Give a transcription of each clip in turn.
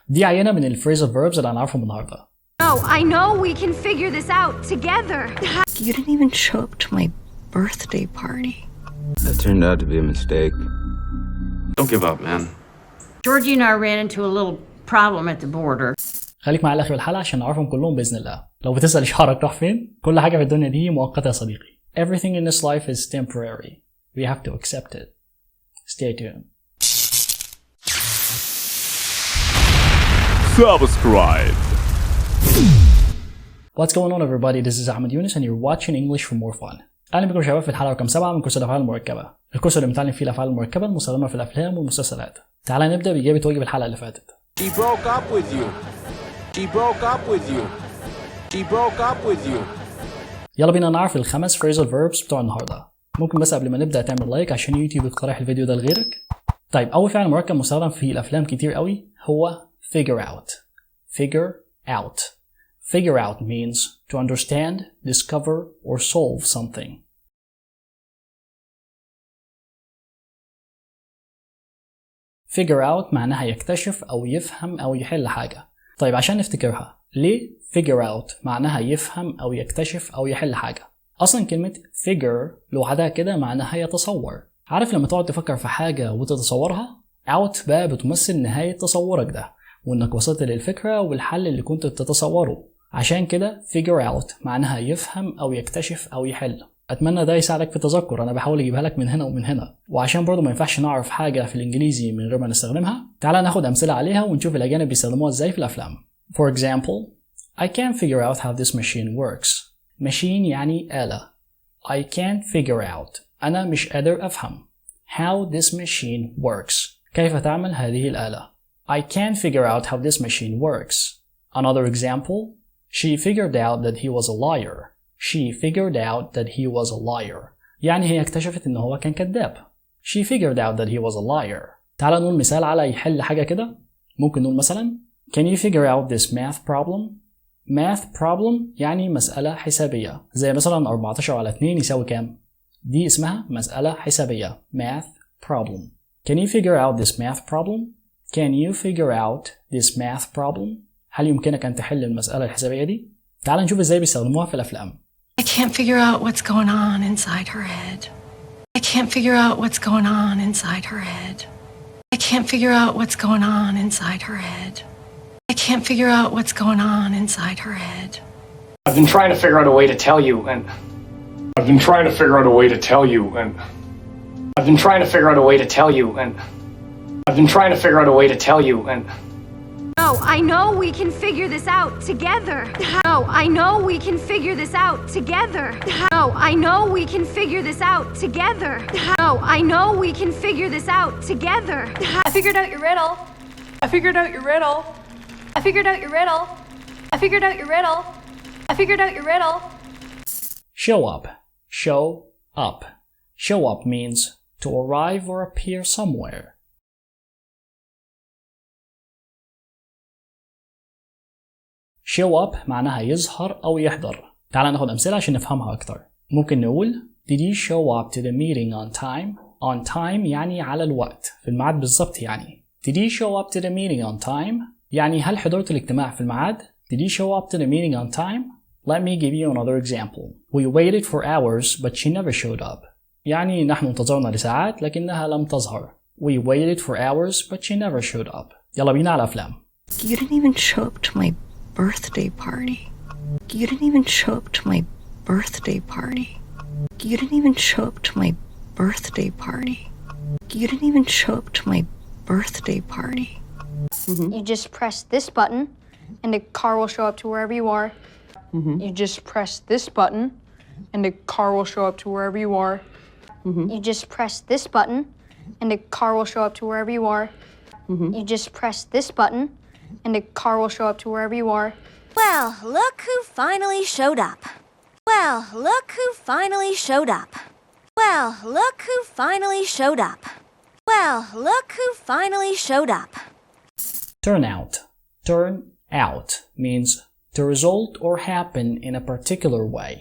دي عينة من الفريزال verbs اللي هنعرفهم النهاردة. No, I know we can figure this out together. You didn't even show up to my birthday party. That turned out to be a mistake. Don't give up, man. Georgie and I ran into a little problem at the border. خليك معايا لاخر الحلقة عشان نعرفهم كلهم بإذن الله. لو بتسأل شعرك راح فين؟ كل حاجة في الدنيا دي مؤقتة يا صديقي. Everything in this life is temporary. We have to accept it. Stay tuned. Subscribe. What's going on everybody? This is Ahmed Yunus and you're watching English for more fun. أهلا بكم شباب في الحلقة رقم 7 من كورس الأفعال المركبة. الكورس اللي بنتعلم فيه الأفعال المركبة المستخدمة في الأفلام والمسلسلات. تعالى نبدأ بإجابة واجب الحلقة اللي فاتت. She broke up with you. She broke up with you. She broke up with you. يلا بينا نعرف الخمس phrasal verbs بتوع النهارده. ممكن بس قبل ما نبدأ تعمل لايك عشان يوتيوب يقترح الفيديو ده لغيرك. طيب أول فعل مركب مستخدم في الأفلام كتير قوي هو figure out. Figure out. Figure out means to understand, discover, or solve something. Figure out معناها يكتشف أو يفهم أو يحل حاجة. طيب عشان نفتكرها، ليه figure out معناها يفهم أو يكتشف أو يحل حاجة؟ أصلا كلمة figure لوحدها كده معناها يتصور. عارف لما تقعد تفكر في حاجة وتتصورها؟ out بقى بتمثل نهاية تصورك ده، وإنك وصلت للفكرة والحل اللي كنت بتتصوره. عشان كده figure out معناها يفهم أو يكتشف أو يحل. أتمنى ده يساعدك في التذكر، أنا بحاول أجيبها لك من هنا ومن هنا. وعشان برضو ما ينفعش نعرف حاجة في الإنجليزي من غير ما نستخدمها، تعالى ناخد أمثلة عليها ونشوف الأجانب بيستخدموها إزاي في الأفلام. For example, I can't figure out how this machine works. Machine يعني آلة. I can't figure out. أنا مش قادر أفهم. How this machine works. كيف تعمل هذه الآلة. I can't figure out how this machine works. Another example, she figured out that he was a liar. She figured out that he was a liar. يعني هي اكتشفت إن هو كان كذاب. She figured out that he was a liar. تعال نقول مثال على يحل حاجة كده. ممكن نقول مثلا Can you figure out this math problem? Math problem يعني مسألة حسابية. زي مثلا 14 على 2 يساوي كام؟ دي اسمها مسألة حسابية. Math problem. Can you figure out this math problem? Can you figure out this math problem? هل يمكنك أن تحل المسألة الحسابية دي؟ تعال نشوف إزاي بيستخدموها في الأفلام. I can't figure out what's going on inside her head. I can't figure out what's going on inside her head. I can't figure out what's going on inside her head. I can't figure out what's going on inside her head. I've been trying to figure out a way to tell you and I've been trying to figure out a way to tell you and I've been trying to figure out a way to tell you and I've been trying to figure out a way to tell you and No, I know we can figure this out together. No, I know we can figure this out together. No, I know we can figure this out together. No, I know we can figure this out together. I figured out your riddle. I figured out your riddle. I figured out your riddle. I figured out your riddle. I figured out your riddle. Show up. Show up. Show up means to arrive or appear somewhere. Show up معناها يظهر أو يحضر. تعال ناخد أمثلة عشان نفهمها أكتر. ممكن نقول Did you show up to the meeting on time? On time يعني على الوقت، في الميعاد بالظبط يعني. Did you show up to the meeting on time? يعني هل حضرت الاجتماع في الميعاد؟ Did you show up to the meeting on time? Let me give you another example. We waited for hours but she never showed up. يعني نحن انتظرنا لساعات لكنها لم تظهر. We waited for hours but she never showed up. يلا بينا على الأفلام. You didn't even show up to my birthday party. You didn't even show up to my birthday party. You didn't even show up to my birthday party. You didn't even show up to my birthday party. You just press this button and the car will show up to wherever you are. You just press this button and the car will show up to wherever you are. You just press this button and the car will show up to wherever you are. You just press this button and the car will show up to wherever you are. Well, look who finally showed up. Well, look who finally showed up. Well, look who finally showed up. Well, look who finally showed up. Turn out. Turn out means to result or happen in a particular way.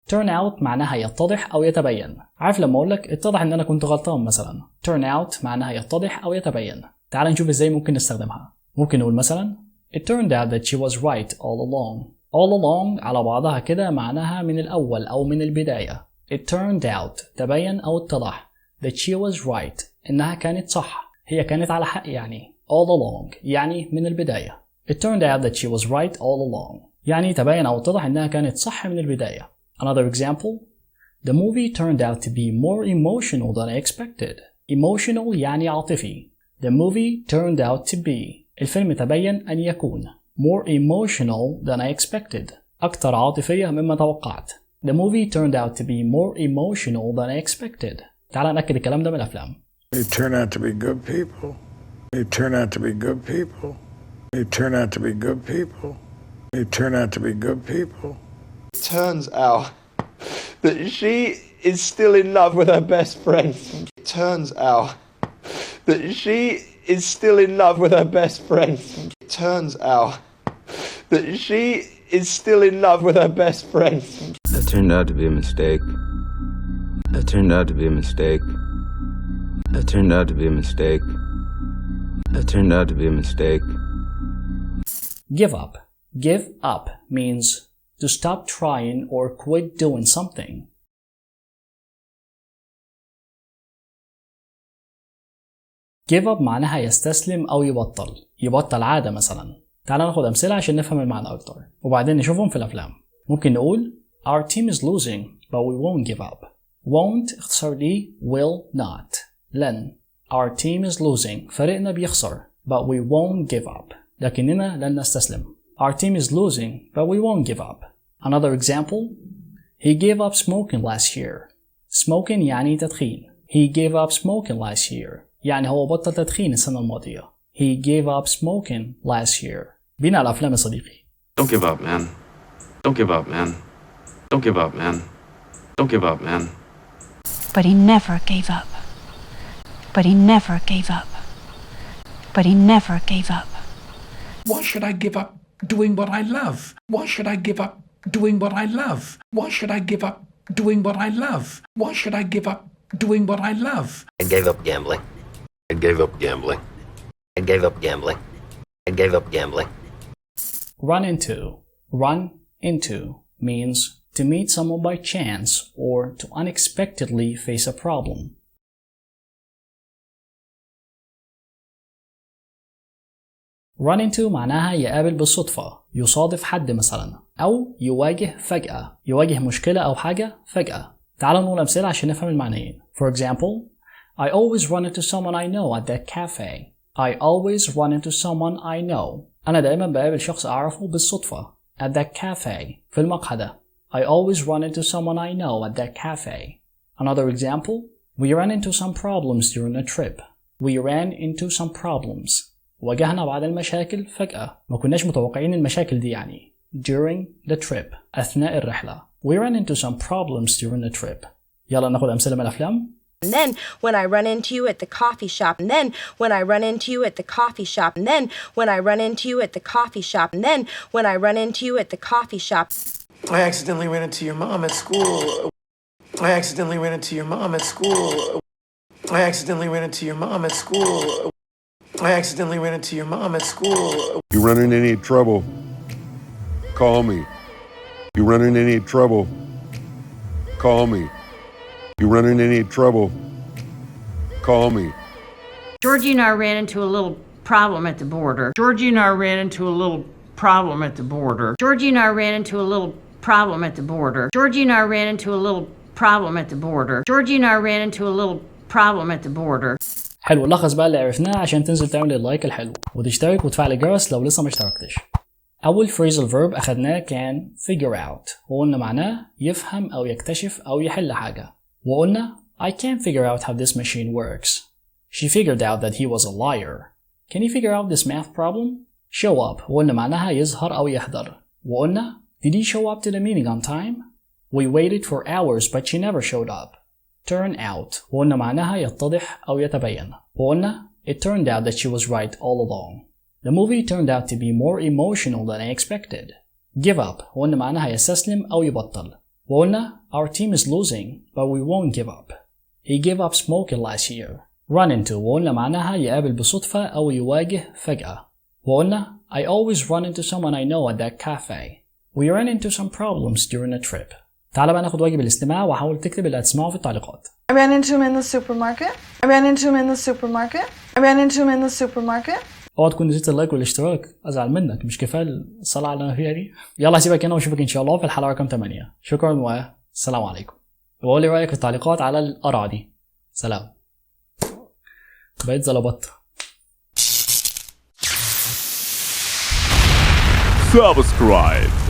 turn out معناها يتضح أو يتبين. عارف لما أقول لك اتضح إن أنا كنت غلطان مثلا، turn out معناها يتضح أو يتبين. تعال نشوف إزاي ممكن نستخدمها. ممكن نقول مثلا It turned out that she was right all along. all along على بعضها كده معناها من الأول أو من البداية. It turned out تبين أو اتضح that she was right إنها كانت صح، هي كانت على حق يعني. all along يعني من البداية. It turned out that she was right all along يعني تبين أو اتضح إنها كانت صح من البداية. Another example, the movie turned out to be more emotional than I expected. Emotional يعني عاطفي. The movie turned out to be. الفيلم تبين أن يكون more emotional than I expected. أكثر عاطفية مما توقعت. The movie turned out to be more emotional than I expected. تعال نأكد الكلام ده من الأفلام. They turn out to be good people. They turn out to be good people. They turn out to be good people. They turn out to be good people. Turns out that she is still in love with her best friend. Turns out that she is still in love with her best friend. Turns out that she is still in love with her best friend. That turned out to be a mistake. That turned out to be a mistake. That turned out to be a mistake. That turned out to be a mistake. Give up. Give up means to stop trying or quit doing something. Give up معناها يستسلم أو يبطل عادة مثلا. تعال ناخد أمثلة عشان نفهم المعنى أكتر وبعدين نشوفهم في الأفلام. ممكن نقول Our team is losing but we won't give up. Won't اختصار لي will not. لن. Our team is losing فريقنا بيخسر but we won't give up. لكننا لن نستسلم. Our team is losing but we won't give up. Another example, he gave up smoking last year. Smoking يعني تدخين. He gave up smoking last year. يعني هو بطل تدخين السنة الماضية. He gave up smoking last year. بينا على الأفلام يا صديقي. Don't give up, man. Don't give up, man. Don't give up, man. Don't give up, man. But he never gave up. But he never gave up. But he never gave up. Why should I give up doing what I love? Why should I give up doing what I love? Why should I give up doing what I love? Why should I give up doing what I love? I gave up gambling. I gave up gambling. I gave up gambling. I gave up gambling. Run into. Run into means to meet someone by chance or to unexpectedly face a problem. Run into معناها يقابل بالصدفة، يصادف حد مثلا، أو يواجه فجأة، يواجه مشكلة أو حاجة فجأة. تعالوا نقول أمثلة عشان نفهم المعنيين. For example, I always run into someone I know at that cafe. I always run into someone I know. أنا دائما بقابل شخص أعرفه بالصدفة. At that cafe. في المقهى ده. I always run into someone I know at that cafe. Another example, we ran into some problems during a trip. We ran into some problems. واجهنا بعض المشاكل فجأة. ما كناش متوقعين المشاكل دي يعني. During the trip. أثناء الرحلة. We ran into some problems during the trip. يلا ناخد أمثلة من الأفلام. And then when I run into you at the coffee shop, and then when I run into you at the coffee shop, and then when I run into you at the coffee shop, and then when I run into you at the coffee shop. I accidentally ran into your mom at school. I accidentally ran into your mom at school. I accidentally ran into your mom at school. I accidentally ran into your mom at school. You running any trouble? Call me. You running any trouble? Call me. You running any trouble? Call me. Georgie and I ran into a little problem at the border. Georgie and I ran into a little problem at the border. Georgie and I ran into a little problem at the border. Georgie and I ran into a little problem at the border. Georgie and I ran into a little problem at the border. حلو، نلخص بقى اللي عرفناه عشان تنزل تعمل اللايك الحلو وتشترك وتفعل الجرس لو لسه ما اشتركتش. أول phrasal verb أخدناه كان figure out وقلنا معناه يفهم أو يكتشف أو يحل حاجة. وقلنا I can't figure out how this machine works. She figured out that he was a liar. Can you figure out this math problem? Show up وقلنا معناها يظهر أو يحضر. وقلنا did he show up to the meeting on time? We waited for hours but she never showed up. Turn out وقلنا معناها يتضح أو يتبين. وقلنا it turned out that she was right all along. The movie turned out to be more emotional than I expected. Give up وقلنا معناها يستسلم أو يبطل. وقلنا our team is losing but we won't give up. He gave up smoking last year. Run into وقلنا معناها يقابل بصدفة أو يواجه فجأة. وقلنا I always run into someone I know at that cafe. We ran into some problems during a trip. تعال بقى ناخد واجب الاستماع وحاول تكتب اللي هتسمعه في التعليقات. I ran into him in the supermarket. I ran into him in the supermarket. I ran into him in the supermarket. اوعى تكون نسيت اللايك والاشتراك، ازعل منك. مش كفايه الصلاه على النبي دي؟ يلا هسيبك هنا واشوفك ان شاء الله في الحلقه رقم 8. شكرا والسلام عليكم. وقول لي رايك في التعليقات على القرعه دي. سلام. بقيت زلبطه. Subscribe.